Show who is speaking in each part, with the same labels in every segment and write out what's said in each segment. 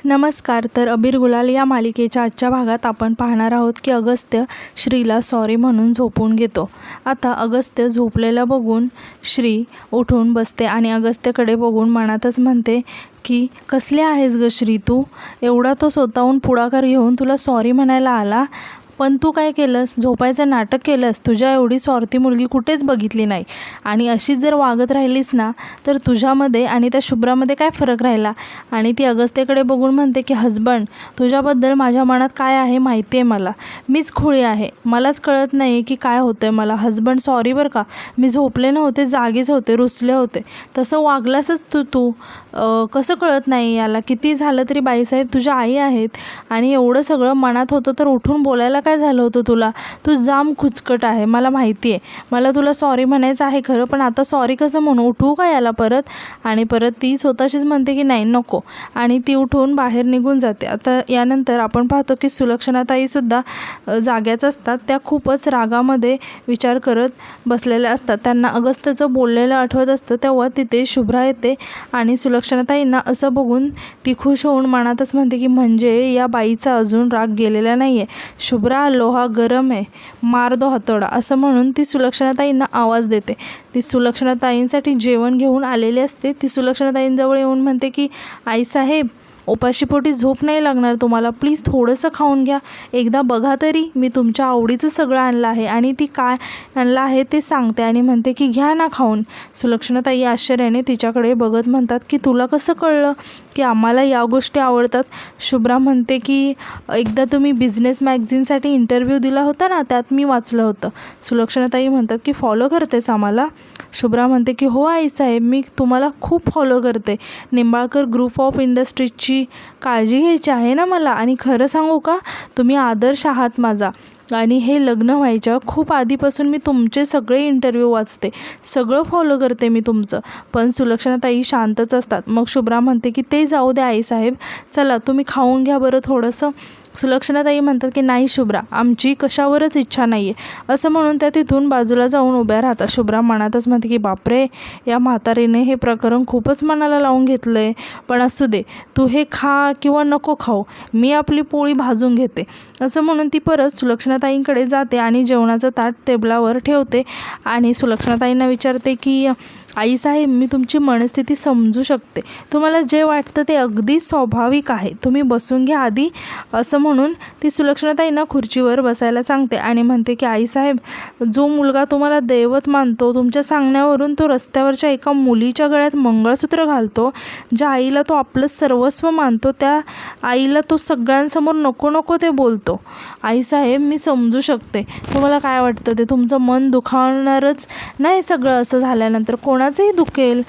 Speaker 1: नमस्कार. तर अबीर गुलाल या मालिकेच्या आजच्या भागात आपण पाहणार आहोत की अगस्त्य श्रीला सॉरी म्हणून झोपून घेतो. आता अगस्त्य झोपलेला बघून श्री उठून बसते आणि अगस्त्यकडे बघून मनातच म्हणते की कसली आहेस ग श्री तू? एवढा तो स्वतःहून पुढाकार घेऊन तुला सॉरी म्हणायला आला, पण तू काय केलंस? झोपायचं नाटक केलंस. तुझ्या एवढी स्वार्थी मुलगी कुठेच बघितली नाही. आणि अशीच जर वागत राहिलीस ना तर तुझ्यामध्ये आणि त्या शुभ्रामध्ये काय फरक राहिला? आणि ती अगस्त्यकडे बघून म्हणते की हजबंड, तुझ्याबद्दल माझ्या मनात काय आहे माहिती आहे मला. मीच खुळी आहे. मलाच कळत नाही की काय होतं आहे मला. हजबंड सॉरी बरं का. मी झोपले नव्हते, जागीच होते, रुसले होते. तसं वागलासच तू कसं कळत नाही याला? किती झालं तरी बाईसाहेब तुझ्या आई आहेत. आणि एवढं सगळं मनात होतं तर उठून बोलायला काय झालं होतं तुला? तू जाम खुचकट आहे, मला माहिती आहे. मला तुला सॉरी म्हणायचं आहे खरं, पण आता सॉरी कसं म्हणू? उठवू का याला परत? आणि परत ती स्वतःशीच म्हणते की नाही नको, आणि ती उठून बाहेर निघून जाते. आता यानंतर आपण पाहतो की सुलक्षणाताईसुद्धा जाग्याच असतात. त्या खूपच रागामध्ये विचार करत बसलेल्या असतात. त्यांना अगस्त्यचं बोललेलं आठवत असतं. तेव्हा तिथे शुभ्रा येते आणि सुलक्षणाताईंना असं बघून ती खुश होऊन मनातच म्हणते की म्हणजे या बाईचा अजून राग गेलेला नाही आहे. शुभ्रा, लोहा गरम आहे, मार दो हातोडा, असं म्हणून ती सुलक्षणाताईंना आवाज देते. ती सुलक्षणाताईंसाठी जेवण घेऊन आलेली असते. ती सुलक्षणाताईंजवळ येऊन म्हणते की आईसाहेब, उपाशीपोटी झोप नाही लागणार तुम्हाला. प्लीज थोडंसं खाऊन घ्या. एकदा बघा तरी, मी तुमच्या आवडीचं सगळं आणलं आहे. आणि ती काय आणलं आहे ते सांगते आणि म्हणते की घ्या ना खाऊन. सुलक्षणाताई आश्चर्याने तिच्याकडे बघत म्हणतात की तुला कसं कळलं की आम्हाला या गोष्टी आवडतात? शुभ्रा म्हणते की एकदा तुम्ही बिझनेस मॅगझिनसाठी इंटरव्ह्यू दिला होता ना, त्यात मी वाचलं होतं. सुलक्षणाताई म्हणतात की फॉलो करतेस आम्हाला? शुभ्रा म्हणते की हो आईसाहेब, मी तुम्हाला खूप फॉलो करते. निंबाळकर ग्रुप ऑफ इंडस्ट्रीजची काळजी घ्यायची आहे ना मला. आणि खरं सांगू का, तुम्ही आदर्श आहात माझा. आणि हे लग्न व्हायच्या खूप आधीपासून मी तुमचे सगळे इंटरव्ह्यू वाचते, सगळं फॉलो करते मी तुमचं. पण सुलक्षणाताई शांतच असतात. मग शुभ्रा म्हणते की ते जाऊ द्या आईसाहेब, चला तुम्ही खाऊन घ्या बरं थोडंसं. सुलक्षणाताई म्हणतात की नाही शुभ्रा, आमची कशावरच इच्छा नाही आहे, असं म्हणून त्या तिथून बाजूला जाऊन उभ्या राहतात. शुभ्रा मनातच म्हणते की बापरे, या म्हातारीने हे प्रकरण खूपच मनाला लावून घेतलं आहे. पण असू दे, तू हे खा किंवा नको खाऊ, मी आपली पोळी भाजून घेते, असं म्हणून ती परत सुलक्षणाताईंकडे जाते आणि जेवणाचं ताट टेबलावर ठेवते. आणि सुलक्षणाताईंना विचारते की आईसाहेब, मी तुमची मनस्थिती समजू शकते. तुम्हाला जे वाटतं ते अगदी स्वाभाविक आहे. तुम्ही बसून घ्या आधी, असं म्हणून ती सुलक्षणाताईंना खुर्चीवर बसायला सांगते आणि म्हणते की आईसाहेब, जो मुलगा तुम्हाला दैवत मानतो, तुमच्या सांगण्यावरून तो रस्त्यावरच्या एका मुलीच्या गळ्यात मंगळसूत्र घालतो, ज्या आईला तो आपलं सर्वस्व मानतो, त्या आईला तो सगळ्यांसमोर नको नको ते बोलतो. आईसाहेब, मी समजू शकते तुम्हाला काय वाटतं ते. तुमचं मन दुखावणारच नाही सगळं असं झाल्यानंतर, कोणाचंही दुखेल,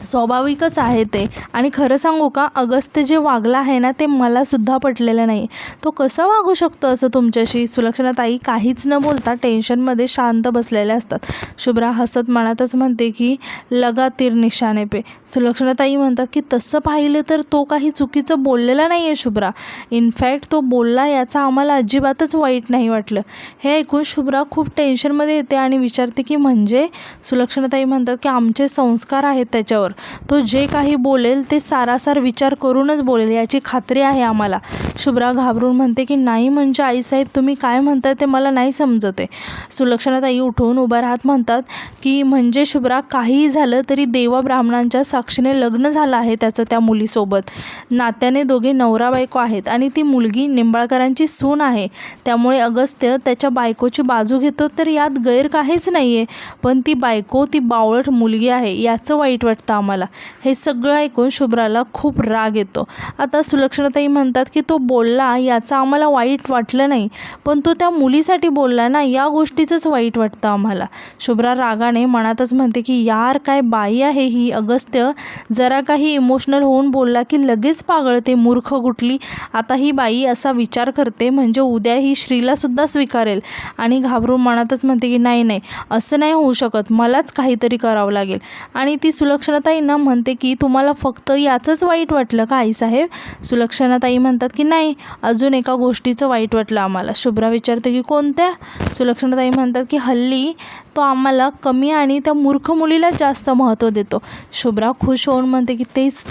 Speaker 1: स्वाभाविकच आहे ते. आणि खरं सांगू का, अगस्त्य जे वागला आहे ना ते मलासुद्धा पटलेलं नाही. तो कसा वागू शकतो असं तुमच्याशी? सुलक्षणाताई काहीच न बोलता टेन्शनमध्ये शांत बसलेल्या असतात. शुभ्रा हसत मनातच म्हणते की लगा तीर निशाने पे. सुलक्षणाताई म्हणतात की तसं पाहिलं तर तो काही चुकीचं बोललेला नाही आहे शुभ्रा. इनफॅक्ट तो बोलला याचा आम्हाला अजिबातच वाईट नाही वाटलं. हे ऐकून शुभ्रा खूप टेन्शनमध्ये येते आणि विचारते की म्हणजे? सुलक्षणाताई म्हणतात की आमचे संस्कार आहेत त्याच्यावर. तो जे काही बोलेल ते सारासार विचार करूनच बोलेल, याची खात्री आहे आम्हाला. शुभ्रा घाबरून म्हणते की नाही म्हणजे आईसाहेब, तुम्ही काय म्हणताय ते मला नाही समजत आहे. सुलक्षणाताई उठून उभ्या राहत म्हणतात की म्हणजे शुभ्रा, काहीही झालं तरी देवा ब्राह्मणांच्या साक्षीने लग्न झालं आहे त्याचं त्या मुलीसोबत. नात्याने दोघे नवरा बायको आहेत आणि ती मुलगी निंबाळकरांची सून आहे. त्यामुळे अगस्त्य त्याच्या बायकोची बाजू घेतो तर यात गैर काहीच नाही आहे. पण ती बायको, ती बावळट मुलगी आहे याचं वाईट वाटतं आम्हाला. हे सगळं ऐकून शुभ्राला खूप राग येतो. आता सुलक्षणाताई म्हणतात की तो बोलला याचा आम्हाला वाईट वाटलं नाही, पण तो त्या मुलीसाठी बोलला ना, या गोष्टीचंच वाईट वाटतं आम्हाला. शुभ्रा रागाने मनातच म्हणते की यार, काय बाई आहे ही. अगस्त्य जरा काही इमोशनल होऊन बोलला की लगेच पागळते, मूर्ख कुठली. आता ही बाई असा विचार करते म्हणजे उद्या ही श्रीलासुद्धा स्वीकारेल. आणि घाबरून मनातच म्हणते की नाही नाही, असं नाही होऊ शकत, मलाच काहीतरी करावं लागेल. आणि ती सुलक्षणाताईंना म्हणते की तुम्हाला फक्त याचंच वाईट वाटलं का आईसाहेब? सुलक्षणाताई म्हणतात की नाही, अजून एका गोष्टीचं वाईट वाटलं आम्हाला. शुभ्रा विचारते की कोणत्या? सुलक्षणाताई म्हणतात की हल्ली तो आम्हाला कमी आणि त्या मूर्ख मुलीला जास्त महत्त्व देतो. शुभ्रा खुश होऊन म्हणते की तेच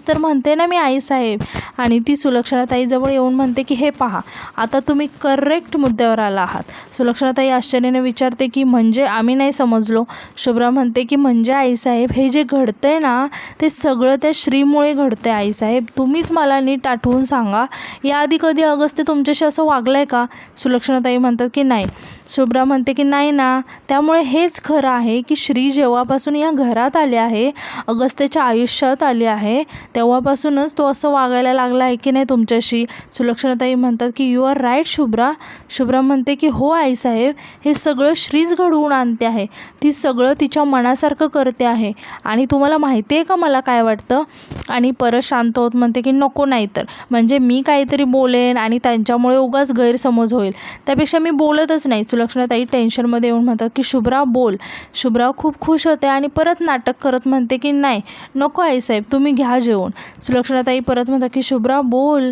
Speaker 1: तर म्हणते ना मी आईसाहेब. आणि ती सुलक्षणाताईजवळ येऊन म्हणते की हे पहा, आता तुम्ही करेक्ट मुद्द्यावर आला आहात. सुलक्षणाताई आश्चर्याने विचारते की म्हणजे आम्ही नाही समजलो. शुभ्रा म्हणते की म्हणजे आईसाहेब, हे जे घडतंय ना ते सगळं त्या श्रीमुळे घडतंय आईसाहेब. तुम्हीच मला नीट आठवून सांगा, याआधी कधी अगस्त्य तुमच्याशी असं वागलं आहे का? सुलक्षणाताई म्हणतात की नाही. शुभ्रा म्हणते की नाही ना, त्यामुळे हेच खरं आहे की श्री जेव्हापासून या घरात आले आहे, अगस्त्याच्या आयुष्यात आले आहे, तेव्हापासूनच तो असं वागायला लागला आहे की नाही तुमच्याशी? सुलक्षणाताई म्हणतात की you are right Shubhra. Shubhra म्हणते की हो आईसाहेब, हे सगळं श्रीच घडवून आणते आहे. ती सगळं तिच्या मनासारखं करते आहे. आणि तुम्हाला माहिती आहे का मला काय वाटतं? आणि परत शांत होत म्हणते की नको, नाही तर म्हणजे मी काहीतरी बोलेन आणि त्यांच्यामुळे उगाच गैरसमज होईल, त्यापेक्षा मी बोलतच नाही. सुलक्षणाताई टेन्शनमध्ये येऊन म्हणतात की शुभ्रा बोल. शुभ्रा खूप खुश होते आणि परत नाटक करत म्हणते की नाही नको आईसाहेब, तुम्ही घ्या जेवून. सुलक्षणाताई परत म्हणतात की शुभ्रा बोल.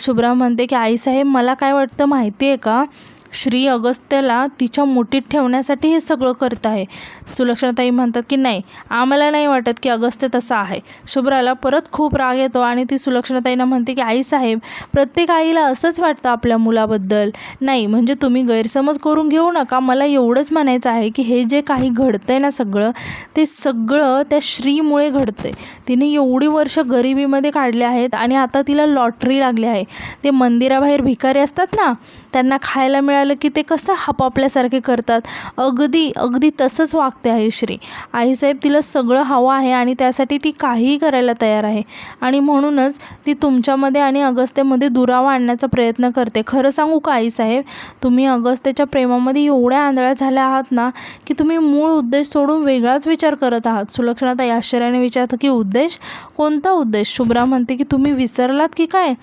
Speaker 1: शुभ्रा म्हणते की आईसाहेब, मला काय वाटतं माहिती आहे का, श्री अगस्त्याला तिच्या मुठीत ठेवण्यासाठी हे सगळं करत आहे. सुलक्षणाताई म्हणतात की नाही, आम्हाला नाही वाटत की अगस्त्य तसा आहे. शुभ्राला परत खूप राग येतो आणि ती सुलक्षणाताईंना म्हणते की आईसाहेब, प्रत्येक आईला असंच वाटतं आपल्या मुलाबद्दल. नाही म्हणजे तुम्ही गैरसमज करून घेऊ नका. मला एवढंच म्हणायचं आहे की हे जे काही घडतंय ना सगळं, ते सगळं त्या श्रीमुळे घडतंय. तिने एवढी वर्ष गरिबीमध्ये काढले आहेत आणि आता तिला लॉटरी लागली आहे. ते मंदिराबाहेर भिकारी असतात ना, त्यांना खायला मिळालं की ते कसं हापापल्यासारखे करतात, अगदी तसंच वागते आहे श्री. आईसाहेब, तिला सगळं हवं आहे आणि त्यासाठी ती काहीही करायला तयार आहे. आणि म्हणूनच ती तुमच्यामध्ये आणि अगस्त्यामध्ये दुरावा आणण्याचा प्रयत्न करते. खरं सांगू का आईसाहेब, तुम्ही अगस्त्याच्या प्रेमामध्ये एवढ्या आंधळ्या झाल्या आहात ना की तुम्ही मूळ उद्देश सोडून वेगळाच विचार करत आहात. सुलक्षणाताई आश्चर्याने विचारतं की उद्देश? कोणता उद्देश? शुभ्रा म्हणते की तुम्ही विसरलात की काय?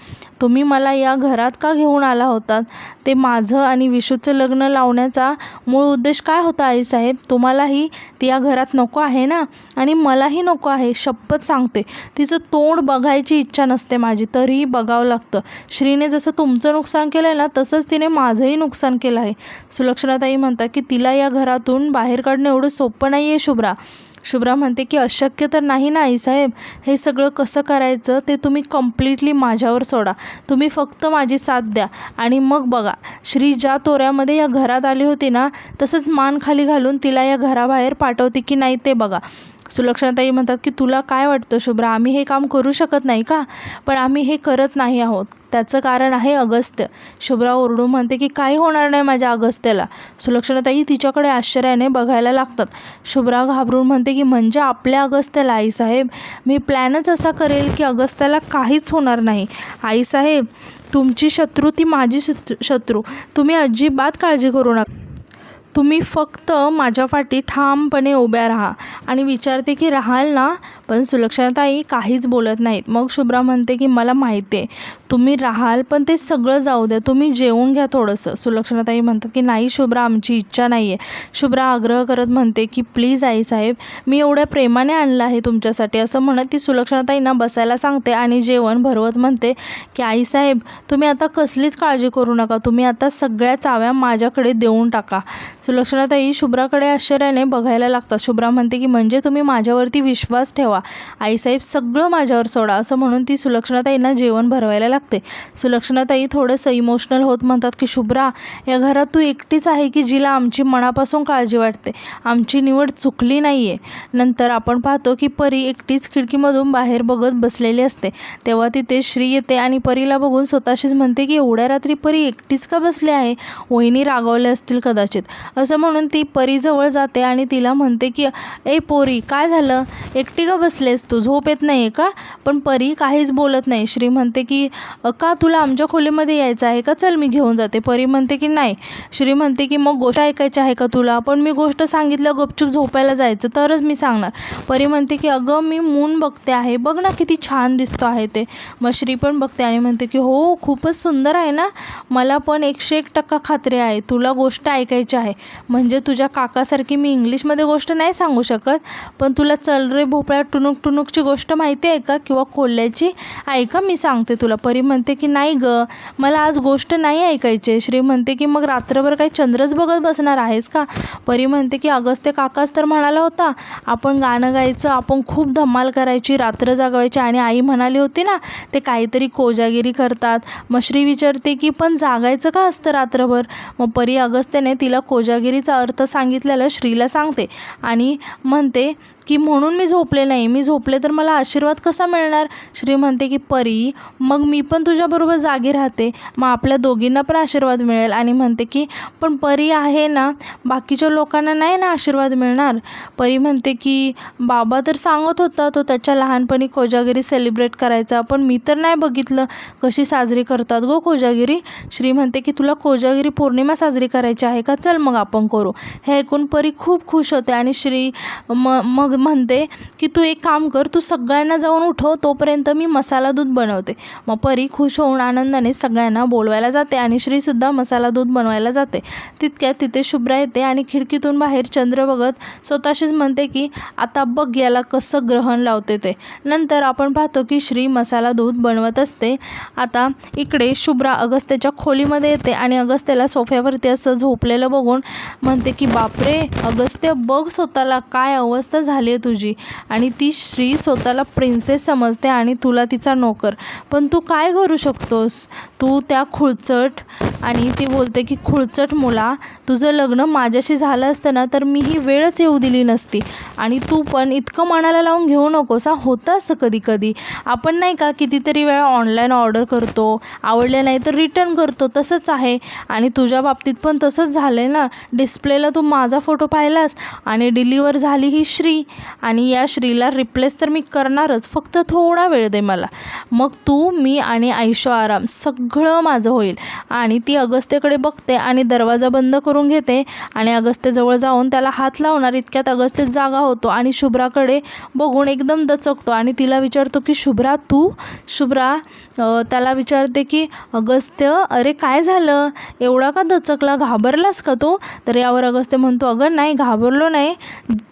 Speaker 1: तुम्ही मला या घरात का घेऊन आला होतात? ते माझं आणि विशूचं लग्न लावण्याचा मूळ उद्देश काय होता आईसाहेब? तुम्हालाही ती या घरात नको आहे ना, आणि मलाही नको आहे. शपथ सांगते, तिचं तोंड बघायची इच्छा नसते माझी, तरीही बघावं लागतं. श्रीने जसं तुमचं नुकसान केलं आहे ना, तसंच तिने माझंही नुकसान केलं आहे. सुलक्षणाताई म्हणतात की तिला या घरातून बाहेर काढणं एवढं सोपं नाही आहे शुभ्रा. शुभ्रा म्हणते की अशक्य तर नाही ना आईसाहेब. हे सगळं कसं करायचं ते तुम्ही कम्प्लिटली माझ्यावर सोडा. तुम्ही फक्त माझी साथ द्या आणि मग बघा, श्री ज्या तोऱ्यामध्ये या घरात आली होती ना, तसंच मान खाली घालून तिला या घराबाहेर पाठवते की नाही ते बघा. सुलक्षणाताई म्हणतात की तुला काय वाटतं शुभ्रा, आम्ही हे काम करू शकत नाही का? पण आम्ही हे करत नाही आहोत, त्याचं कारण आहे अगस्त्य. शुभ्रा ओरडून म्हणते की काही होणार नाही माझ्या अगस्त्याला. सुलक्षणाताई तिच्याकडे आश्चर्याने बघायला लागतात. शुभ्रा घाबरून म्हणते की म्हणजे आपल्या अगस्त्याला? आईसाहेब, मी प्लॅनच असा करेल की अगस्त्याला काहीच होणार नाही. आईसाहेब, तुमची शत्रू ती माझी शत्रू. तुम्ही अजिबात काळजी करू नका. तुम्ही फक्त माझ्या पाठी ठामपणे उभ्या राहा. आणि विचारते की राहाल ना? पण सुलक्षणाताई काहीच बोलत नाहीत. मग शुभ्रा म्हणते की मला माहिती आहे तुम्ही राहाल, पण ते सगळं जाऊ द्या, तुम्ही जेवून घ्या थोडंसं. सुलक्षणाताई म्हणतात की नाही शुभ्रा, आमची इच्छा नाही आहे. शुभ्रा आग्रह करत म्हणते की प्लीज आईसाहेब, मी एवढ्या प्रेमाने आणलं आहे तुमच्यासाठी. असं म्हणत ती सुलक्षणाताईंना बसायला सांगते आणि जेवण भरवत म्हणते की आईसाहेब, तुम्ही आता कसलीच काळजी करू नका. तुम्ही आता सगळ्या चाव्या माझ्याकडे देऊन टाका. सुलक्षणाताई शुभ्राकडे आश्चर्याने बघायला लागतात. शुभ्रा म्हणते की म्हणजे तुम्ही माझ्यावरती विश्वास ठेवा आईसाहेब, सगळं माझ्यावर सोडा. असं म्हणून ती सुलक्षणाताईंना जेवण भरवायला लागते. सुलक्षणाताई थोडंसं इमोशनल होत म्हणतात की शुभ्रा, या घरात तू एकटीच आहे की जिला आमची मनापासून काळजी वाटते. आमची निवड चुकली नाही आहे. नंतर आपण पाहतो की परी एकटीच खिडकीमधून बाहेर बघत बसलेली असते. तेव्हा तिथे श्री येते आणि परीला बघून स्वतःशीच म्हणते की एवढ्या रात्री परी एकटीच का बसली आहे? वहिनी रागावले असतील कदाचित. असं म्हणून ती परीजवळ जाते आणि तिला म्हणते की ए पोरी, काय झालं? एकटी का बसलेस तू? झोप येत नाही आहे का? पण परी काहीच बोलत नाही. श्री म्हणते की का तुला आमच्या खोलीमध्ये यायचं आहे का? चल मी घेऊन जाते. परी म्हणते की नाही. श्री म्हणते की मग गोष्ट ऐकायची आहे का तुला? पण मी गोष्ट सांगितलं गपचूप झोपायला जायचं तरच मी सांगणार. परी म्हणते की अगं मी मून बघते आहे, बघ ना किती छान दिसतो आहे ते. मग श्री पण बघते आणि म्हणते की हो, खूपच सुंदर आहे ना. मला पण 101% खात्री आहे तुला गोष्ट ऐकायची आहे. म्हणजे तुझ्या काकासारखी मी इंग्लिशमध्ये गोष्ट नाही सांगू शकत, पण तुला चल रे भोपळ्या टुणूक टुणूकची गोष्ट माहिती आहे का, किंवा कोल्ह्याची? ऐका मी सांगते तुला. परी म्हणते की नाही गं, मला आज गोष्ट नाही ऐकायची. श्री म्हणते की मग रात्रभर काही चंद्रच बघत बसणार आहेस का? परी म्हणते की अगस्त्य काकाच तर म्हणाला होता आपण गाणं गायचं, आपण खूप धमाल करायची, रात्र जागवायची. आणि आई म्हणाली होती ना ते काहीतरी कोजागिरी करतात. मग श्री विचारते की पण जागायचं का असतं रात्रभर? मग परी अगस्त्यने तिला कोजागिरीचा अर्थ सांगितलेला श्रीला सांगते आणि म्हणते की म्हणून मी झोपले नाही, मी झोपले तर मला आशीर्वाद कसा मिळणार? श्री म्हणते की परी मग मी पण तुझ्याबरोबर जागी राहते, मग आपल्या दोघींना पण आशीर्वाद मिळेल. आणि म्हणते की पण परी आहे ना, बाकीच्या लोकांना नाही ना आशीर्वाद मिळणार? परी म्हणते की बाबा तर सांगत होता तो त्याच्या लहानपणी कोजागिरी सेलिब्रेट करायचा, पण मी तर नाही बघितलं कशी साजरी करतात गो कोजागिरी. श्री म्हणते की तुला कोजागिरी पौर्णिमा साजरी करायची आहे का? चल मग आपण करू. हे ऐकून परी खूप खुश होते आणि श्री मग म्हणते की तू एक काम कर, तू सगळ्यांना जाऊन उठव, तोपर्यंत मी मसाला दूध बनवते. मग परी खुश होऊन आनंदाने सगळ्यांना बोलवायला जाते आणि श्रीसुद्धा मसाला दूध बनवायला जाते. तितक्यात तिथे शुभ्रा येते आणि खिडकीतून बाहेर चंद्र बघत स्वतःशीच म्हणते की आता बघ याला कसं ग्रहण लावते ते. नंतर आपण पाहतो की श्री मसाला दूध बनवत असते. आता इकडे शुभ्रा अगस्त्याच्या खोलीमध्ये येते आणि अगस्त्याला सोफ्यावरती असं झोपलेलं बघून म्हणते की बापरे अगस्त्य, बघ स्वतःला काय अवस्था झाली आहे तुझी. आणि ती श्री स्वतःला प्रिन्सेस समजते आणि तुला तिचा नोकर. पण तू काय करू शकतोस? तू त्या खुळचट, आणि ती बोलते की खुळचट मुला, तुझं लग्न माझ्याशी झालं असतं ना तर मी ही वेळच येऊ दिली नसती. आणि तू पण इतकं मनाला लावून घेऊ नकोस. होतं असं कधी कधी, आपण नाही का कितीतरी वेळा ऑनलाईन ऑर्डर करतो, आवडले नाही तर रिटर्न करतो, तसंच आहे. आणि तुझ्या बाबतीत पण तसंच झालं आहे ना. डिस्प्लेला तू माझा फोटो पाहिलास आणि डिलिव्हर झाली ही श्री, आणि या श्रीला रिप्लेस तर मी करणारच, फक्त थोडा वेळ दे मला, मग तू, मी आणि ऐशो आराम सगळं माझं होईल. आणि ती अगस्त्यकडे बघते आणि दरवाजा बंद करून घेते आणि अगस्त्यजवळ जाऊन त्याला हात लावणार इतक्यात अगस्त्य जागा होतो आणि शुभ्राकडे बघून एकदम दचकतो आणि तिला विचारतो की शुभ्रा तू? शुभ्रा त्याला विचारते की अगस्त्य, अरे काय झालं, एवढा का दचकला, घाबरलास का तू? तर यावर अगस्त्य म्हणतो अगं नाही, घाबरलो नाही,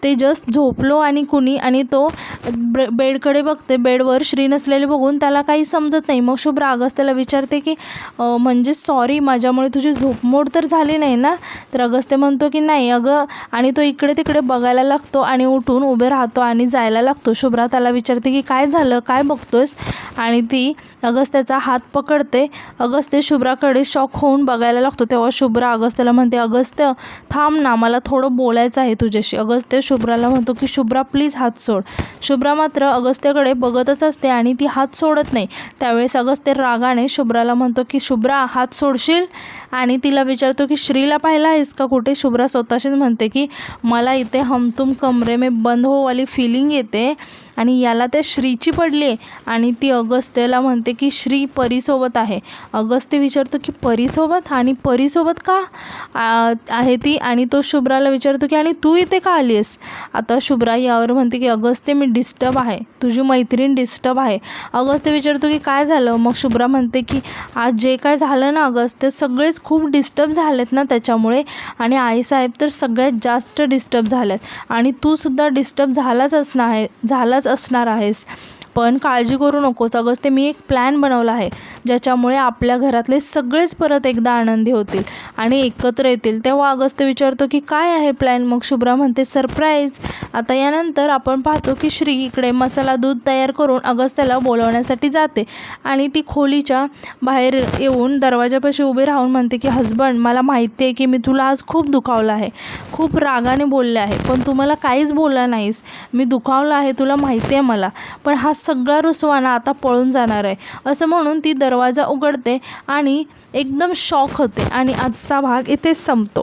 Speaker 1: ते जस्ट झोपलो आणि तो बेडकडे बघते. बेडवर श्री नसलेले बघून त्याला काही समजत नाही. मग शुभ्रा अगस्त्याला विचारते की म्हणजे सॉरी, माझ्यामुळे तुझी झोपमोड तर झाली नाही ना? तर अगस्त्य म्हणतो की नाही अगं, आणि तो इकडे तिकडे बघायला लागतो आणि उठून उभे राहतो आणि जायला लागतो. शुभ्रा त्याला विचारते की काय झालं, काय बघतोस? आणि ती अगस्त्याचा हात पकडते. अगस्त्य शुभ्राकडे शॉक होऊन बघायला लागतो. तेव्हा शुभ्रा अगस्त्याला म्हणते अगस्त्य थांब ना, मला थोडं बोलायचं आहे तुझ्याशी. अगस्त्य शुभ्राला म्हणतो की शुभ्रा प्लीज हात सोड. शुभ्रा मात्र अगस्त्याकडे बघतच असते आणि ती हात सोडत नाही. त्यावेळेस अगस्त्य रागाने शुभ्राला म्हणतो की शुभ्रा हात सोडशील? आणि तिला विचारतो की श्रीला पाहिला आहेस का कुठे? शुभ्रा स्वतःशीच म्हणते की मला इथे हम तुम कमरे में बंद हो वाली फिलिंग येते आणि याला त्या श्रीची पडली. आणि ती अगस्त्यला म्हणते की श्री परीसोबत आहे. अगस्त्य विचारतो की परीसोबत? आणि परीसोबत का आहे ती? आणि तो शुभ्राला विचारतो की आणि तू इथे का आली आहेस? आता शुभ्रा यावर म्हणते की अगस्त्य मी डिस्टर्ब आहे, तुझी मैत्रीण डिस्टर्ब आहे. अगस्त्य विचारतो की काय झालं? मग शुभ्रा म्हणते की आज जे काय झालं ना अगस्त्य, सगळेच खूप डिस्टर्ब झालेत ना त्याच्यामुळे, आणि आईसाहेब तर सगळ्यात जास्त डिस्टर्ब झालेत आणि तूसुद्धा डिस्टर्ब झालाच असणार आहेस. पण काळजी करू नकोस अगस्त्य, मी एक प्लॅन बनवला आहे ज्याच्यामुळे आपल्या घरातले सगळेच परत एकदा आनंदी होतील आणि एकत्र येतील. तेव्हा अगस्त्य विचारतो की काय आहे प्लॅन? मग शुभ्रा म्हणते सरप्राईज. आता यानंतर आपण पाहतो की श्री इकडे मसाला दूध तयार करून अगस्त्याला बोलवण्यासाठी जाते आणि ती खोलीच्या बाहेर येऊन दरवाजापाशी उभे राहून म्हणते की हजबंड, मला माहिती आहे की मी तुला आज खूप दुखावलं आहे, खूप रागाने बोलले आहे, पण तू मला काहीच बोलला नाहीस. मी दुखावलं आहे तुला माहिती आहे मला, पण हा सगळा रुसवाना आता पळून जाणार आहे. असं म्हणून ती दरवाजा उघडते आणि एकदम शॉक होते आणि आजचा भाग इथेच संपतो.